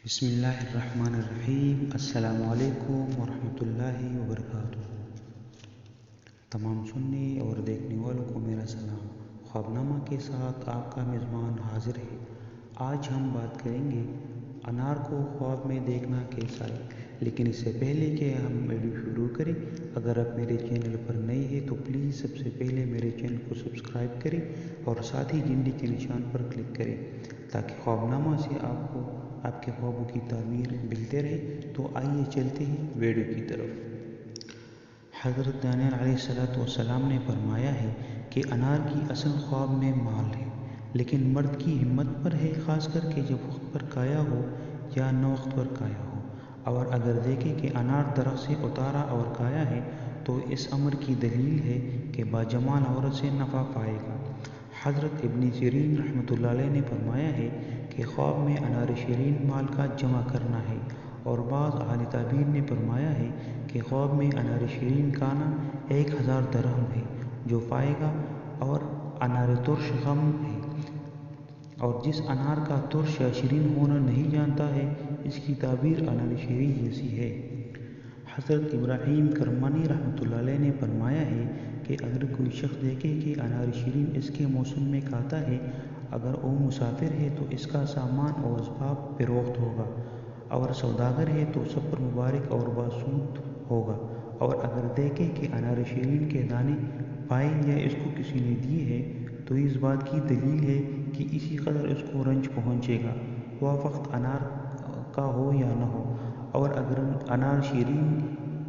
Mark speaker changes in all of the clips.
Speaker 1: بسم اللہ الرحمن الرحیم۔ السلام علیکم ورحمۃ اللہ وبرکاتہ۔ تمام سننے اور دیکھنے والوں کو میرا سلام۔ خواب نامہ کے ساتھ آپ کا میزبان حاضر ہے۔ آج ہم بات کریں گے انار کو خواب میں دیکھنا کیسا ہے۔ لیکن اس سے پہلے کہ ہم ویڈیو شروع کریں، اگر آپ میرے چینل پر نئے ہیں تو پلیز سب سے پہلے میرے چینل کو سبسکرائب کریں اور ساتھ ہی گھنٹی کے نشان پر کلک کریں تاکہ خواب نامہ سے آپ کو آپ کے خوابوں کی تعبیر ملتے رہے۔ تو آئیے چلتے ہیں ویڈیو کی طرف۔ حضرت دانیال علیہ السلام نے فرمایا ہے کہ انار کی اصل خواب میں مال ہے، لیکن مرد کی ہمت پر ہے، خاص کر کے جب وقت پر کھایا ہو یا نہ وقت پر کھایا ہو۔ اور اگر دیکھیں کہ انار درخت سے اتارا اور کھایا ہے تو اس امر کی دلیل ہے کہ باجمال عورت سے نفع پائے گا۔ حضرت ابن سیرین رحمۃ اللہ علیہ نے فرمایا ہے کہ خواب میں انار شیرین مال کا جمع کرنا ہے، اور بعض اہل تعبیر نے فرمایا ہے کہ خواب میں انار شیرین کھانا 1000 درہم ہے جو پائے گا، اور انار ترش غم ہے، اور جس انار کا ترش یا شیرین ہونا نہیں جانتا ہے اس کی تعبیر انار شیرین جیسی ہے۔ حضرت ابراہیم کرمانی رحمۃ اللہ علیہ نے فرمایا ہے کہ اگر کوئی شخص دیکھے کہ انار شیرین اس کے موسم میں کھاتا ہے، اگر وہ مسافر ہے تو اس کا سامان اور اسباب فروخت ہوگا، اور سوداگر ہے تو سفر مبارک اور باسود ہوگا۔ اور اگر دیکھے کہ انار شیرین کے دانے پائے یا اس کو کسی نے دیے ہیں تو اس بات کی دلیل ہے کہ اسی قدر اس کو رنج پہنچے گا، وہ وقت انار کا ہو یا نہ ہو۔ اور اگر انار شیرین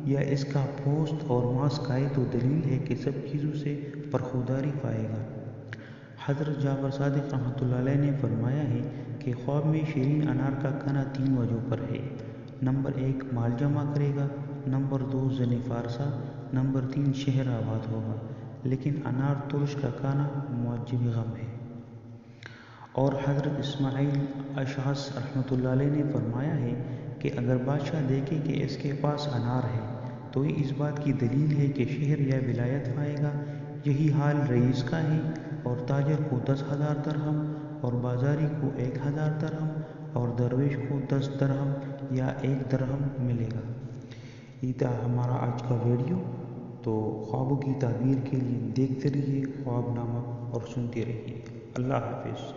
Speaker 1: یا اس کا پوست اور ماس کھائے تو دلیل ہے کہ سب چیزوں سے برخورداری پائے گا۔ حضرت جعفر صادق رحمۃ اللہ علیہ نے فرمایا ہے کہ خواب میں شیرین انار کا کھانا 3 وجہوں پر ہے۔ نمبر 1 مال جمع کرے گا، نمبر 2 زن فارسہ، نمبر 3 شہر آباد ہوگا۔ لیکن انار ترش کا کھانا موجب غم ہے۔ اور حضرت اسماعیل اشعث رحمۃ اللہ علیہ نے فرمایا ہے کہ اگر بادشاہ دیکھے کہ اس کے پاس انار ہے تو یہ اس بات کی دلیل ہے کہ شہر یا ولایت پائے گا۔ یہی حال رئیس کا ہے، اور تاجر کو 10,000 درہم، اور بازاری کو 1000 درہم، اور درویش کو 10 درہم یا 1 درہم ملے گا۔ یہ تھا ہمارا آج کا ویڈیو۔ تو خوابوں کی تعبیر کے لیے دیکھتے رہیے خواب نامہ اور سنتے رہیے۔ اللہ حافظ۔